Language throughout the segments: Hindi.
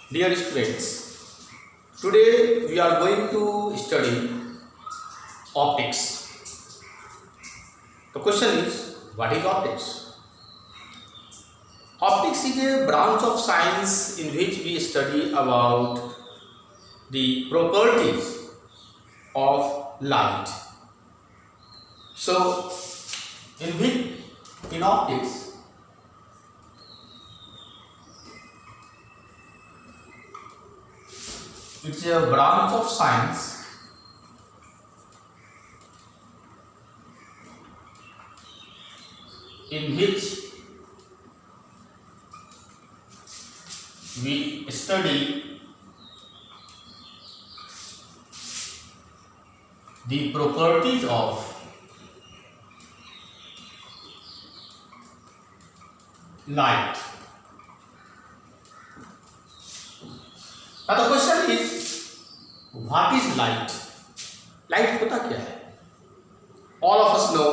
Dear students, today we are going to study optics. The question is, what is optics? Optics is a branch of science in which we study about the properties of light. So, in optics, it's a branch of science in which we study the properties of light. Now the question is, what is light? Light होता क्या है? All of us know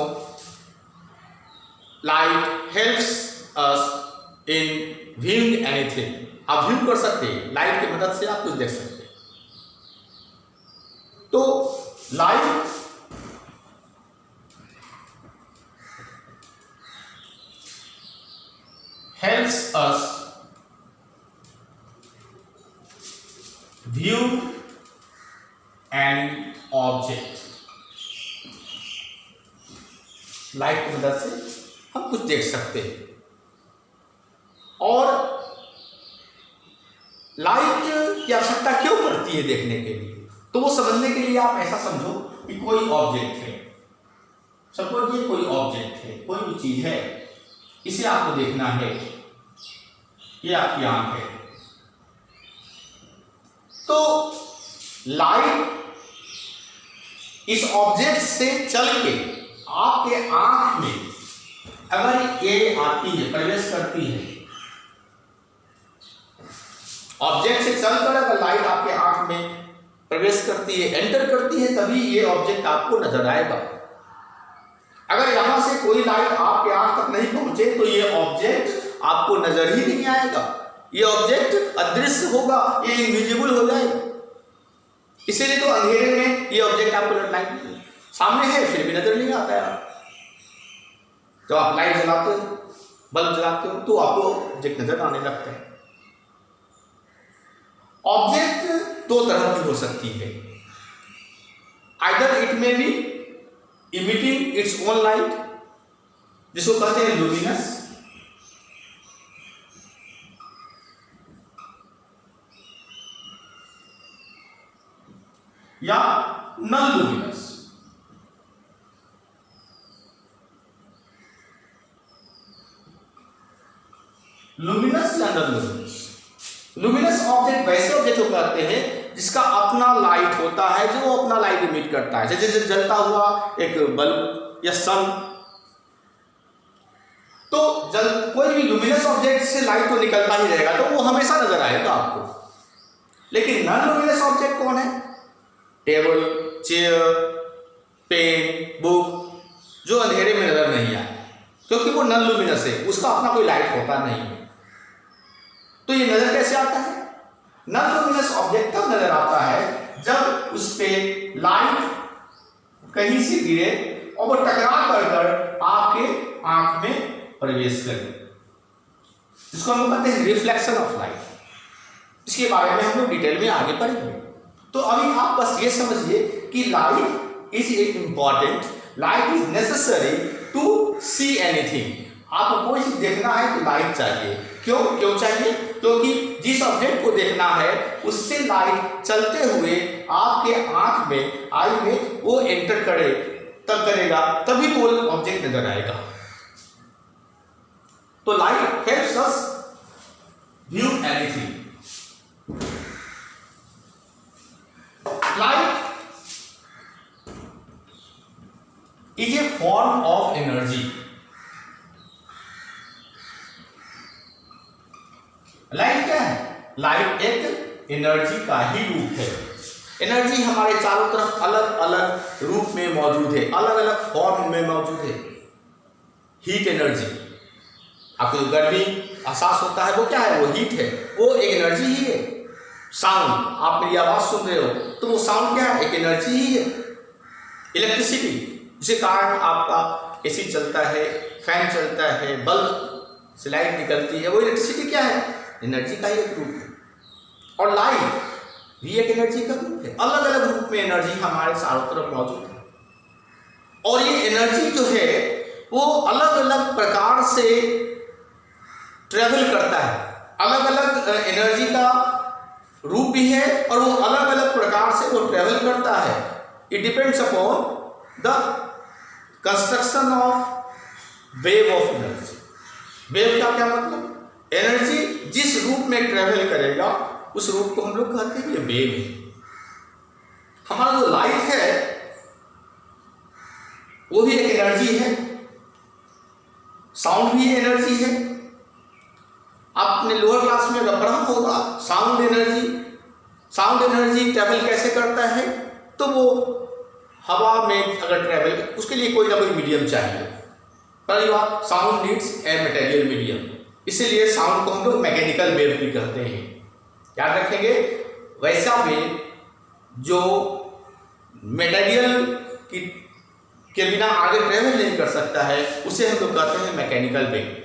light helps us in viewing anything. आप व्यू कर सकते हैं, लाइट की मदद से आप कुछ देख सकते हैं. तो light helps us view an object. Light की मदद से हम कुछ देख सकते हैं. और लाइट की आवश्यकता क्यों पड़ती है देखने के लिए? तो वो समझने के लिए आप ऐसा समझो कि कोई ऑब्जेक्ट है, सपोज ये कोई ऑब्जेक्ट है, कोई भी चीज है, इसे आपको देखना है. ये आपकी आंख है. तो लाइट इस ऑब्जेक्ट से चल के आपके आंख में अगर ये आती है, प्रवेश करती है, ऑब्जेक्ट से चलकर अगर लाइट आपके आंख में प्रवेश करती है, एंटर करती है, तभी ये ऑब्जेक्ट आपको नजर आएगा. अगर यहां से कोई लाइट आपके आंख तक नहीं पहुंचे तो ये ऑब्जेक्ट आपको नजर ही नहीं आएगा. ये ऑब्जेक्ट अदृश्य होगा, ये इनविजिबल हो जाएगा. इसीलिए तो अंधेरे में ये ऑब्जेक्ट आपको लाइट सामने है फिर भी नजर नहीं आता है. जब आप लाइट जलाते हो, बल्ब जलाते हो, तो आपको ऑब्जेक्ट नजर आने लगता है. ऑब्जेक्ट दो तरह की हो सकती है. Either it may be emitting its own light, जिसको कहते हैं लुमिनस, या नॉन लुमिनस. लुमिनस या नॉन लुमिनस. लुमिनस ऑब्जेक्ट वैसे ऑब्जेक्ट को कहते हैं जिसका अपना लाइट होता है, जो वो अपना लाइट इमिट करता है. जैसे जलता हुआ एक बल्ब या सन. तो कोई भी लुमिनस ऑब्जेक्ट से लाइट तो निकलता ही रहेगा, तो वो हमेशा नजर आएगा आपको. लेकिन नॉन लुमिनस ऑब्जेक्ट कौन है? टेबल, चेयर, पेन, बुक, जो अंधेरे में नजर नहीं आए, क्योंकि वो नॉन लुमिनस है, उसका अपना कोई लाइट होता नहीं है. तो ये नजर कैसे आता है? नॉन लुमिनस ऑब्जेक्ट तब नजर आता है जब उस पे लाइट कहीं से गिरे और वो टकरा कर आपके आंख में प्रवेश करे. इसको हम कहते हैं रिफ्लेक्शन ऑफ लाइट. इसके बारे में हम लोग डिटेल में आगे पढ़ेंगे. तो अभी आप बस ये समझिए कि light is important, light is necessary to see anything. आपको कोई चीज देखना है तो लाइट चाहिए. क्यों चाहिए? क्योंकि जिस ऑब्जेक्ट को देखना है उससे लाइट चलते हुए आपके आंख में, आई में वो एंटर करे, तब करेगा, तभी वो ऑब्जेक्ट नजर आएगा. तो light helps us view anything. Light is a form of energy. Light क्या है? लाइट एक एनर्जी का ही रूप है. एनर्जी हमारे चारों तरफ अलग अलग रूप में मौजूद है, अलग अलग फॉर्म में मौजूद है. हीट एनर्जी, आपको जो गर्मी एहसास होता है वो क्या है? वो हीट है, वो एक एनर्जी ही है. साउंड, आप मेरी आवाज सुन रहे हो तो वो साउंड क्या है? एक एनर्जी ही है, इलेक्ट्रिसिटी, जिसके कारण आपका एसी चलता है, फैन चलता है, बल्ब से लाइट निकलती है, वो इलेक्ट्रिसिटी क्या है? एनर्जी का ही एक रूप है। और लाइट भी एक एनर्जी का रूप है। अलग अलग रूप में एनर्जी हमारे चारों तरफ मौजूद है, और ये एनर्जी जो है वो अलग अलग प्रकार से ट्रेवल करता है। अलग अलग एनर्जी का रूप भी है और वो अलग अलग प्रकार से वो ट्रेवल करता है। It depends upon the construction of wave of energy. Wave का क्या मतलब? एनर्जी जिस रूप में ट्रेवल करेगा उस रूप को हम लोग कहते हैं ये वेव है। हमारा जो लाइट है वो भी एक एनर्जी है, साउंड भी एनर्जी है। आपने लोअर क्लास में अगर पढ़ा होगा साउंड एनर्जी ट्रेवल कैसे करता है, तो वो हवा में अगर ट्रेवल, उसके लिए कोई ना कोई मीडियम चाहिए। पहली बात, sound needs a material medium, इसीलिए साउंड को हम लोग मैकेनिकल वेव भी कहते हैं। याद रखेंगे, वैसा वेव जो मटेरियल के बिना आगे ट्रेवल नहीं कर सकता है उसे हम लोग कहते हैं मैकेनिकल वेव।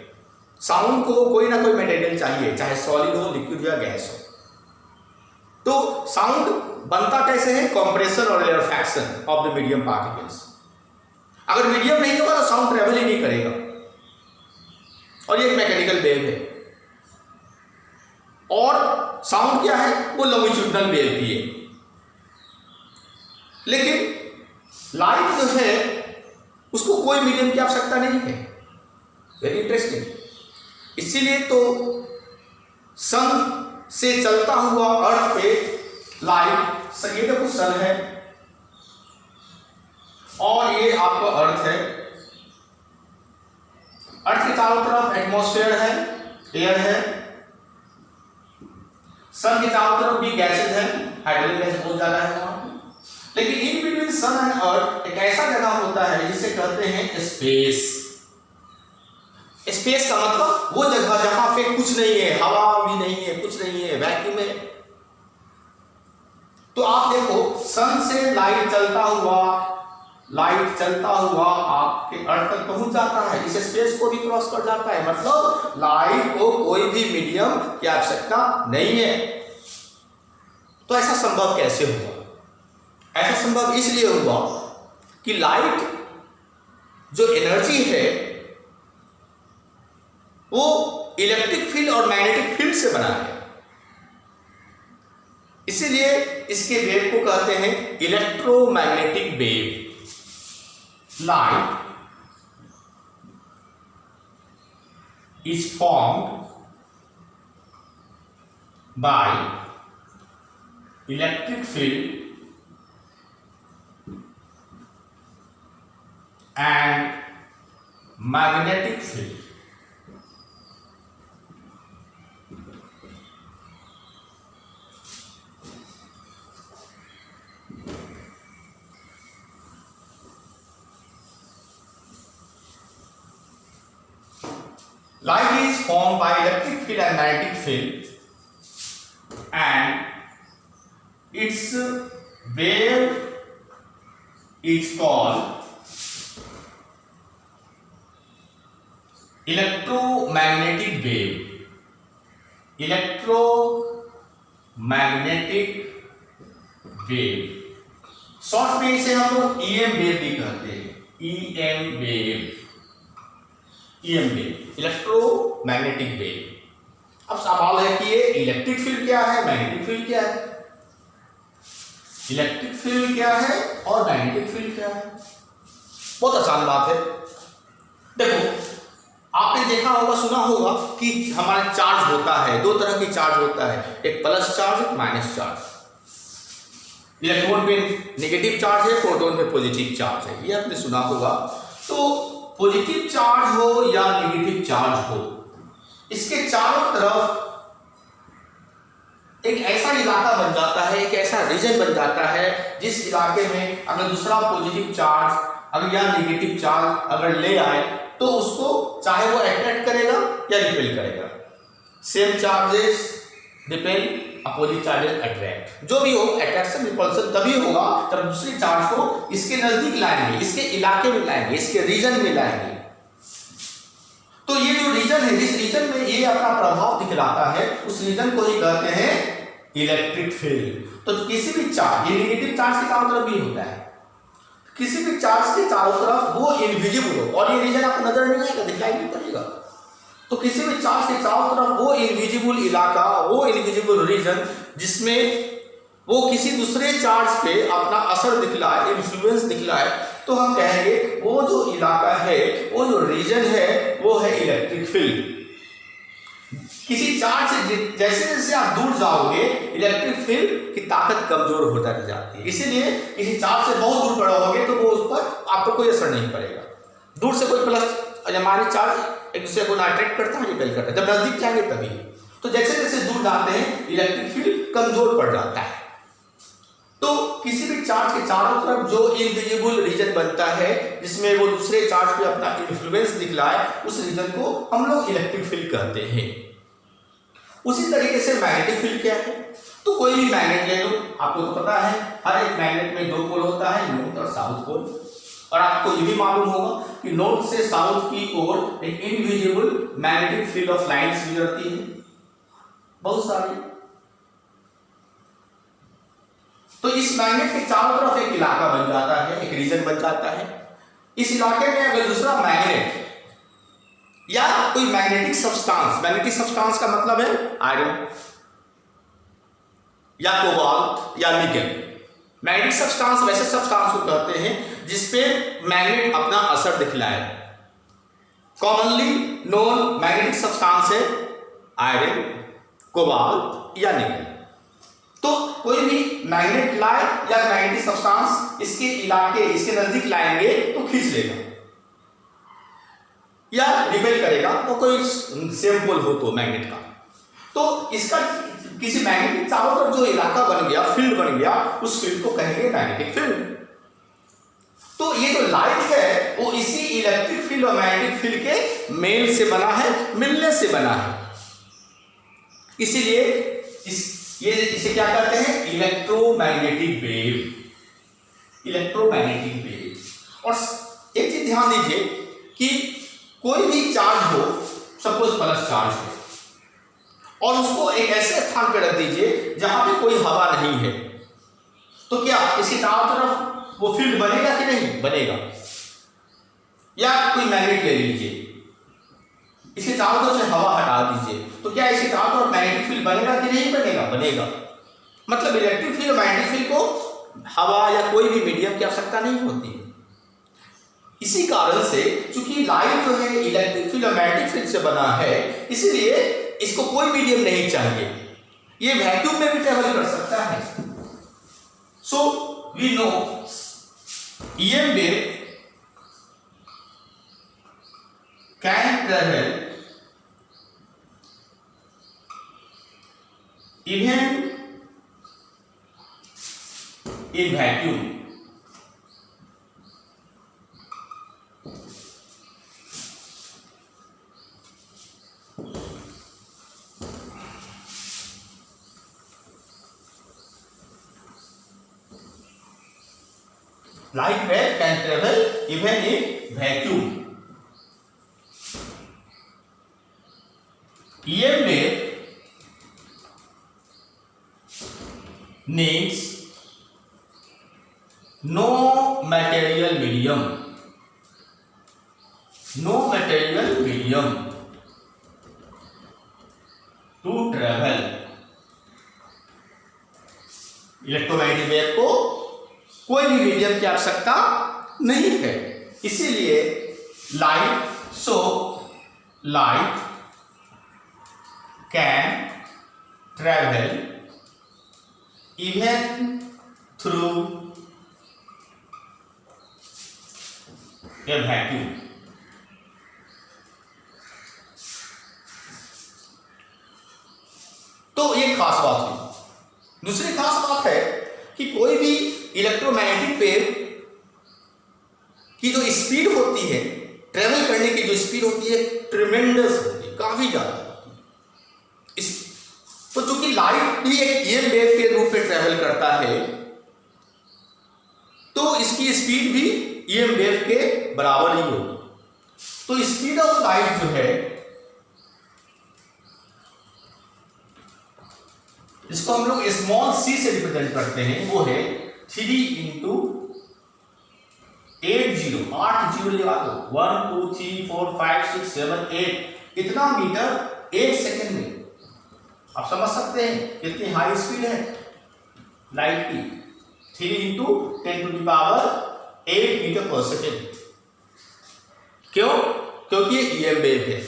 साउंड को कोई ना कोई मटेरियल चाहिए, चाहे सॉलिड हो, लिक्विड या गैस हो। तो साउंड बनता कैसे है? कंप्रेशन और rarefaction of the medium particles. अगर मीडियम नहीं होगा तो साउंड ट्रेवल ही नहीं करेगा, और ये एक मैकेनिकल वेव है। और साउंड क्या है? वो लॉन्गिट्यूडिनल वेव भी है। लेकिन लाइट जो है उसको कोई मीडियम की आवश्यकता नहीं है। Very interesting. इसीलिए तो सन से चलता हुआ अर्थ पे लाइट, ये देखो सन है और ये आपका अर्थ है। अर्थ के चारों तरफ एटमॉस्फेयर है, एयर है। सन के चारों तरफ भी गैसेज है, हाइड्रोजन गैस बहुत ज्यादा है वहां। लेकिन in between sun and earth एक ऐसा जगह होता है जिसे कहते हैं स्पेस। स्पेस का मतलब वो जगह जहां पे कुछ नहीं है, हवा भी नहीं है, कुछ नहीं है, वैक्यूम है। तो आप देखो, सन से लाइट चलता हुआ आपके अर्थ तक पहुंच जाता है, इस स्पेस को भी क्रॉस कर जाता है। मतलब लाइट को कोई भी मीडियम की आवश्यकता नहीं है। तो ऐसा संभव कैसे हुआ? ऐसा संभव इसलिए हुआ कि लाइट जो एनर्जी है वो इलेक्ट्रिक फील्ड और मैग्नेटिक फील्ड से बना है। इसीलिए इसके वेव को कहते हैं electromagnetic wave. Light is formed by electric field and magnetic field. Light is formed by electric field and magnetic field, and its wave is called electromagnetic wave. Electromagnetic wave, short में इसे हम लोग ईएम वेव भी कहते हैं। EM wave, electromagnetic wave. अब सवाल है कि ये इलेक्ट्रिक फील्ड क्या है, मैग्नेटिक फील्ड क्या है? इलेक्ट्रिक फील्ड क्या है और मैग्नेटिक फील्ड क्या है? बहुत आसान बात है। देखो, आपने देखा होगा, सुना होगा कि हमारा चार्ज होता है, दो तरह की चार्ज होता है, एक प्लस चार्ज, एक माइनस चार्ज। इलेक्ट्रॉन पे नेगेटिव चार्ज है, प्रोटॉन पे पॉजिटिव चार्ज है, ये आपने सुना होगा। तो पॉजिटिव चार्ज हो या नेगेटिव चार्ज हो, इसके चारों तरफ एक ऐसा इलाका बन जाता है, एक ऐसा रीजन बन जाता है जिस इलाके में अगर दूसरा पॉजिटिव चार्ज अगर या नेगेटिव चार्ज अगर ले आए तो उसको चाहे वो अट्रैक्ट करेगा या रिपेल करेगा। Same charges depend opposite charges attract, जो भी हो अट्रैक्शन रिपल्सन तभी होगा जब दूसरे चार्ज को इसके नजदीक लाएंगे, इसके इलाके में लाएंगे, इसके रीजन में लाएंगे। तो ये जो रीजन है, जिस रीजन में ये अपना प्रभाव दिखलाता है, उस रीजन को ही कहते हैं इलेक्ट्रिक फील्ड। तो किसी भी चार्ज, ये नेगेटिव चार्ज के चारों तरफ भी होता है, किसी भी चार्ज के चारों तरफ वो इनविजिबल हो और ये रीजन आपको नजर नहीं आएगा, दिखाई नहीं पड़ेगा, तो किसी भी चार्ज के चारों तरफ वो इनविजिबल इलाका, वो इनविजिबल रीजन जिसमें वो किसी दूसरे चार्ज पे अपना असर दिखलाए, इन्फ्लुएंस दिखलाए, तो हम कहेंगे वो जो इलाका है, वो जो रीजन है, वो है इलेक्ट्रिक फील्ड। किसी चार्ज से जैसे जैसे आप दूर जाओगे, इलेक्ट्रिक फील्ड की ताकत कमजोर होता जाती है। इसीलिए किसी चार्ज से बहुत दूर पर रहोगे तो वो उस पर आपको कोई असर नहीं पड़ेगा। दूर से कोई प्लस हमारे चार्ज एक दूसरे को ना अट्रैक्ट करता है, रिपेल करता है, जब नजदीक जाएंगे तभी। तो जैसे जैसे दूर जाते हैं इलेक्ट्रिक फील्ड कमजोर पड़ जाता है। तो किसी भी चार्ज के चारों तरफ जो इनविजिबल रीजन बनता है, जिसमें वो दूसरे चार्ज पे अपना इन्फ्लुएंस दिखलाए, उस रीजन को हम लोग इलेक्ट्रिक फील्ड कहते हैं। उसी तरीके से मैग्नेटिक फील्ड क्या है? तो कोई भी मैग्नेट ले लो, आपको तो पता है हर एक मैग्नेट में दो पोल होता है, नॉर्थ और साउथ पोल। और आपको ये भी मालूम होगा कि नॉर्थ से साउथ की ओर एक invisible magnetic field of lines गुजरती है, बहुत सारी। तो इस मैग्नेट के चारों तरफ एक इलाका बन जाता है, एक रीजन बन जाता है। इस इलाके में अगर दूसरा मैग्नेट या कोई मैग्नेटिक सब्सटेंस, मैग्नेटिक सब्सटेंस का मतलब है आयरन या कोबाल्ट या निकेल। मैग्नेटिक सब्सटेंस वैसे सब्सटेंस को कहते हैं जिसपे मैग्नेट अपना असर दिखलाए। कॉमनली नोन मैग्नेटिक सब्सटेंस है आयरन, कोबाल्ट या निकेल। तो कोई भी मैग्नेट लाए या मैग्नेटिक सब्सटेंस इसके इलाके, इसके नजदीक लाएंगे तो खींच लेगा या रिपेल करेगा, वो कोई सेम पोल हो तो मैग्नेट का। तो इसका किसी मैग्नेट के चारों तरफ जो इलाका बन गया, फील्ड बन गया, उस फील्ड को कहेंगे मैग्नेटिक फील्ड। तो ये जो लाइट है वो इसी इलेक्ट्रिक फील्ड और मैग्नेटिक फील्ड के मेल से बना है, मिलने से बना है। इसीलिए इसे क्या कहते हैं? Electromagnetic wave, electromagnetic wave. और एक चीज ध्यान दीजिए कि कोई भी चार्ज हो, सपोज प्लस चार्ज है, और उसको एक ऐसे स्थान पर रख दीजिए जहां पे कोई हवा नहीं है, तो क्या इसके चारों तरफ वो फील्ड बनेगा कि नहीं बनेगा? या कोई मैग्नेट ले लीजिए, इसके चारों तरफ से हवा हटा दीजिए, तो क्या इसके चारों तरफ मैग्नेटिक फील्ड बनेगा कि नहीं बनेगा? बनेगा। मतलब इलेक्ट्रिक फील्ड और मैग्नेटिक फील्ड को हवा या कोई भी मीडियम की आवश्यकता नहीं होती है। इसी कारण से चूंकि लाइट जो है इलेक्ट्रिक फील्ड और मैग्नेटिक फील्ड से बना है, इसलिए इसको कोई मीडियम नहीं चाहिए, ये वैक्यूम में भी ट्रेवल कर सकता है। So we know EM wave can travel even in vacuum. Light wave can travel even in vacuum. EM wave needs no material medium, no material medium to travel. Electromagnetic wave को कोई भी मीडियम की आवश्यकता नहीं है, इसीलिए light can travel even through a vacuum. तो ये खास बात है। दूसरी खास बात है कि कोई भी इलेक्ट्रोमैग्नेटिक वेव की जो स्पीड होती है, ट्रेवल करने की जो स्पीड होती है, ट्रिमेंडस होती है, काफी ज्यादा होती है। तो चूंकि लाइट भी एक ईएम वेव के रूप में ट्रेवल करता है, तो इसकी स्पीड भी ईएम वेव के बराबर ही होगी। तो स्पीड ऑफ लाइट जो है, इसको हम लोग स्मॉल सी से रिप्रेजेंट करते हैं, वो है 3 इंटू 80, 8 जीरो लगा दो, 1 2 3 4 5 6 7 8, इतना मीटर 1 सेकेंड में। आप समझ सकते हैं कितनी हाई स्पीड है लाइट की। 3 into 10 to the power 8 metre per second. क्यों? क्योंकि ये ईएम वेव है।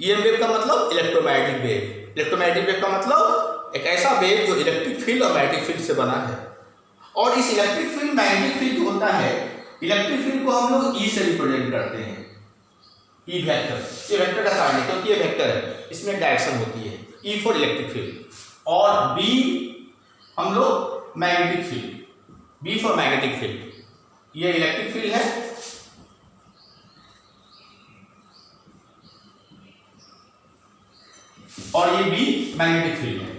ईएम वेव का मतलब इलेक्ट्रोमैग्नेटिक वेव। इलेक्ट्रोमैग्नेटिक वेव का मतलब एक ऐसा वेव जो इलेक्ट्रिक फील्ड और मैग्नेटिक फील्ड से बना है। और इस इलेक्ट्रिक फील्ड मैग्नेटिक फील्ड जो होता है, इलेक्ट्रिक फील्ड को हम लोग ई से रिप्रेजेंट करते हैं, ई वेक्टर। ये वेक्टर का साइन है क्योंकि ये वेक्टर है, इसमें डायरेक्शन होती है, ई फॉर इलेक्ट्रिक फील्ड। और बी हम लोग magnetic field, B for magnetic field. ये इलेक्ट्रिक फील्ड है और ये बी मैग्नेटिक फील्ड है।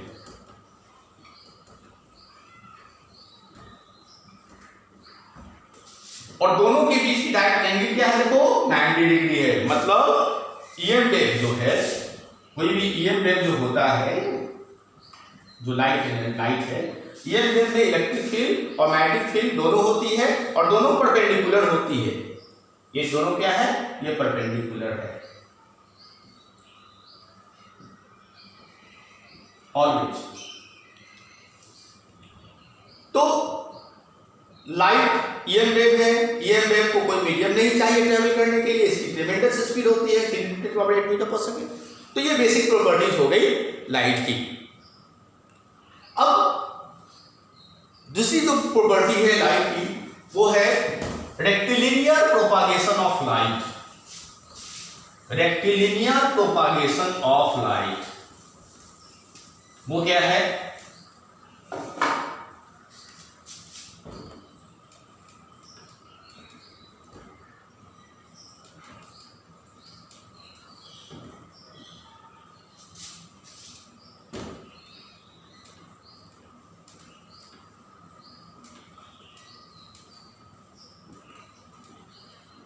और दोनों के बीच की डायरेक्ट एंगल क्या है? देखो 90 डिग्री है। मतलब ईएम वेव जो है, कोई भी ईएम वेव जो होता है, जो लाइट है, ईएम वेव में इलेक्ट्रिक फील्ड और मैग्नेटिक फील्ड दोनों होती है और दोनों परपेंडिकुलर होती है। ये दोनों क्या है? ये परपेंडिकुलर है ऑलवेज। तो लाइट ईएम वेव है, ईएम वेव को कोई मीडियम नहीं चाहिए ट्रेवल करने के लिए, इसकी ट्रेमेंडस स्पीड होती है 3 × 10⁸ मीटर पर सेकेंड। तो ये बेसिक प्रॉपर्टीज हो गई लाइट की। अब दूसरी जो प्रॉपर्टी है लाइट की, वो है rectilinear propagation of light. Rectilinear propagation of light वो क्या है?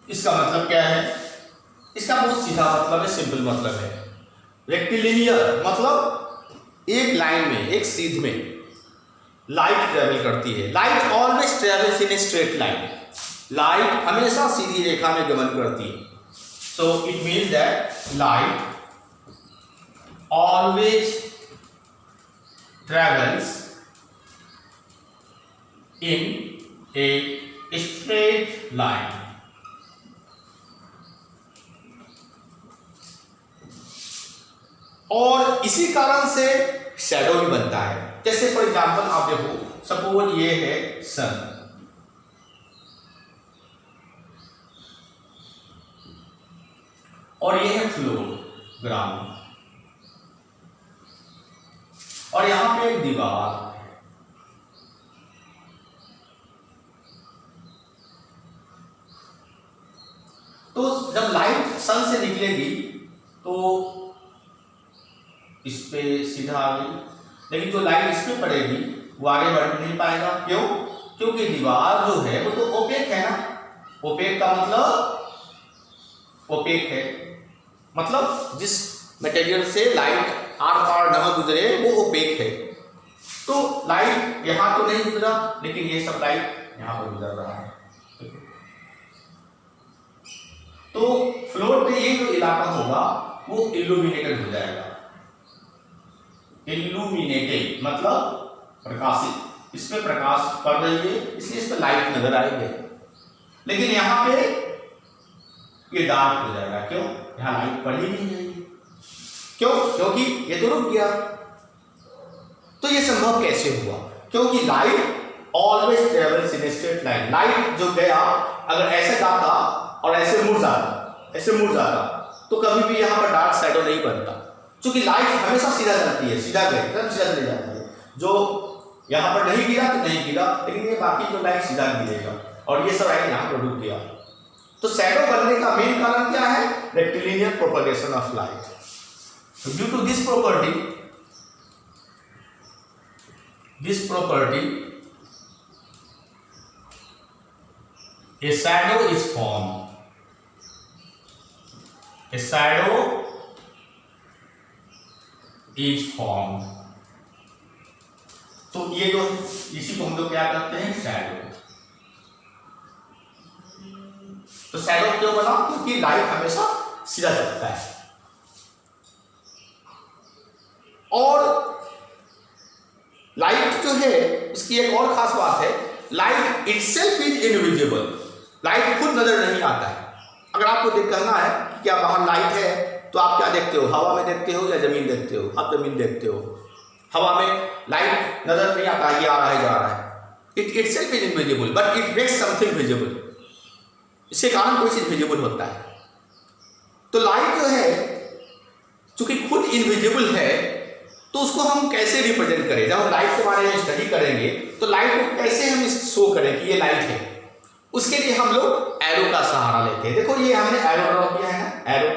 इसका मतलब क्या है? इसका बहुत सीधा मतलब है, सिंपल मतलब है। रेक्टिलिनियर मतलब एक लाइन में, एक सीध में लाइट ट्रेवल करती है। Light always travels in a straight line. Light हमेशा सीधी रेखा में गमन करती है। So it means that light always travels in a straight line. और इसी कारण से शैडो भी बनता है। जैसे फॉर एग्जांपल आप देखो, सपोज ये है सन, और ये है फ्लोर, ग्राउंड, और यहां पे एक दीवार है। तो जब लाइट सन से निकलेगी तो इस पे सीधा आ गई, लेकिन जो लाइट इस पे पड़ेगी वो आगे बढ़ नहीं पाएगा। क्यों? क्योंकि दीवार जो है वो तो ओपेक है ना। ओपेक का मतलब, ओपेक है मतलब जिस मटेरियल से लाइट आर पार न गुजरे वो ओपेक है। तो लाइट यहां तो नहीं गुजरा, लेकिन ये सब लाइट यहां पर गुजर रहा है। तो फ्लोर पे ये जो इलाका होगा वो इल्यूमिनेटेड हो जाएगा। इल्यूमिनेटेड मतलब प्रकाशित, इस पे प्रकाश पड़ रही है इसलिए इस पे लाइट नजर आएगी। लेकिन यहाँ पे ये डार्क हो जाएगा। क्यों? यहाँ लाइट पड़ ही नहीं जाएगी। क्यों? क्योंकि ये तो रुक गया। तो ये संभव कैसे हुआ? क्योंकि light always travels in straight line. Light जो गया अगर ऐसे जाता और ऐसे मुड़ जाता, ऐसे मुड़ जाता, तो कभी भी यहाँ पर डार्क शैडो नहीं बनता। क्योंकि लाइट हमेशा सीधा चलती है, सीधा गई तब सीधा चली जाती है। जो यहाँ पर नहीं गिरा तो नहीं गिरा, लेकिन ये बाकी जो लाइट सीधा गिरेगा, और ये सब लाइट यहाँ पर रुक गया। तो शैडो बनने का मेन कारण क्या है? Rectilinear propagation of light. Due to this property this property, a shadow is formed. A shadow is formed. तो ये जो इसी को हम लोग क्या करते हैं, शैडो। तो शैडो क्यों बना? क्योंकि लाइट हमेशा सीधा चलता है। और लाइट जो है उसकी एक और खास बात है, light itself is invisible. Light खुद नजर नहीं आता है। अगर आपको देख कहना है कि क्या बाहर लाइट है, तो आप क्या देखते हो? हवा में देखते हो या जमीन देखते हो? आप जमीन देखते हो। हवा में लाइट नजर नहीं आता है, ये आ रहा है जा रहा है। It itself is invisible but it makes something visible. इसके कारण कोई चीज विजिबल होता है। तो लाइट जो है चूंकि खुद इनविजिबल है, तो उसको हम कैसे रिप्रेजेंट करें? जब हम लाइट के बारे में स्टडी करेंगे तो लाइट को कैसे हम शो करें कि ये लाइट है? उसके लिए हम लोग एरो का सहारा लेते हैं। देखो ये हमने एरो ड्रॉ किया है ना, एरो।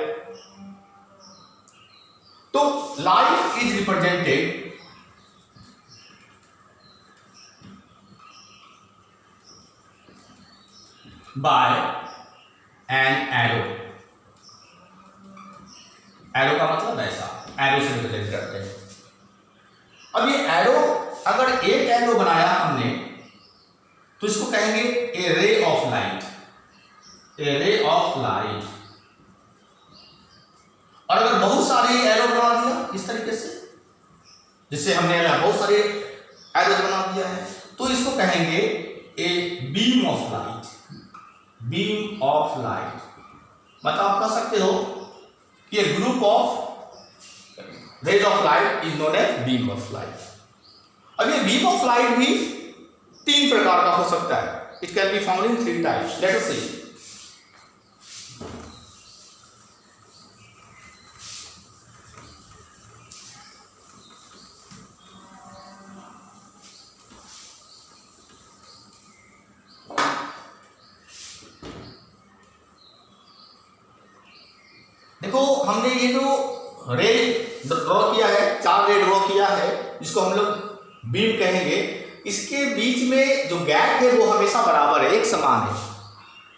तो light is represented by an arrow. Arrow का मतलब ऐसा, एरो से रिप्रेजेंट करते हैं। अब ये एरो, अगर एक एरो बनाया हमने तो इसको कहेंगे ए ray of light. A ray of light. और अगर बहुत सारे एरो बना दिया इस तरीके से, जिससे हमने बहुत सारे एरो बना दिया है, तो इसको कहेंगे a beam of light. Beam of light मतलब आप कह सकते हो कि a group of rays of light is known as beam of light. अब ये बीम ऑफ लाइट भी तीन प्रकार का हो सकता है। It can be found in 3 types. Let us see. देखो हमने ये जो रे ड्रॉ किया है, 4 रे ड्रॉ किया है, जिसको हम लोग बीम कहेंगे। इसके बीच में जो गैप है वो हमेशा बराबर है, एक समान है।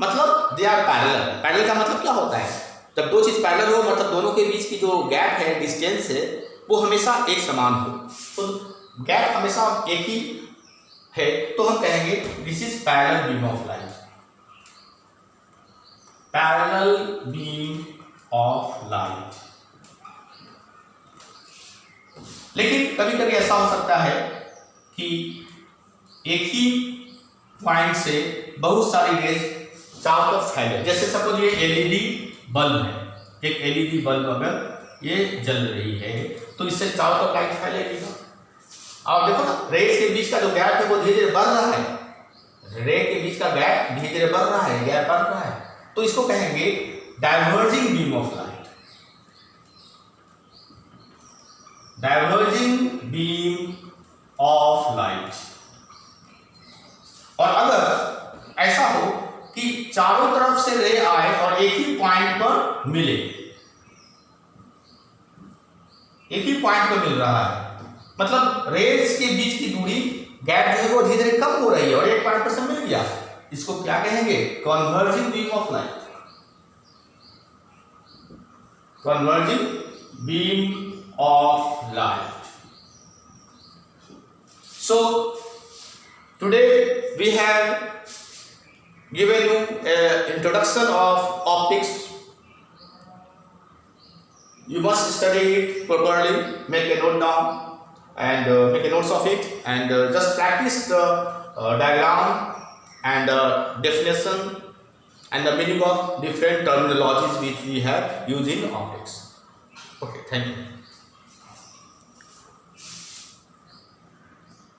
मतलब दे आर पैरेलल। पैरेलल का मतलब क्या होता है? जब दो चीज पैरेलल हो मतलब दोनों के बीच की जो गैप है, डिस्टेंस है, वो हमेशा एक समान हो। तो गैप हमेशा एक ही है, तो हम कहेंगे this is parallel beam of light. Parallel beam of light. लेकिन कभी कभी ऐसा हो सकता है कि एक ही पॉइंट से बहुत सारी रेज चारों तरफ फैले। जैसे सपोज ये एलईडी बल्ब है, एक एलईडी बल्ब अगर ये जल रही है तो इससे चारों तरफ लाइट फैलेगी ना। और देखो ना, रेज के बीच का जो गैप है वो धीरे धीरे बढ़ रहा है। रे के बीच का गैप धीरे धीरे बढ़ रहा है, गैप बढ़ रहा है, तो इसको कहेंगे diverging beam of light. Diverging beam of light. और अगर ऐसा हो कि चारों तरफ से रे आए और एक ही पॉइंट पर मिले, एक ही पॉइंट पर मिल रहा है, मतलब रेज के बीच की दूरी गैप जो है वो धीरे धीरे कम हो रही है और एक पॉइंट पर से मिल गया, इसको क्या कहेंगे? Converging beam of light. Converging beam of light. So today we have given you an introduction of optics. You must study it properly, make a note down and make a notes of it, and just practice the diagram and definition and the meaning of different terminologies which we have used in optics. Okay, thank you.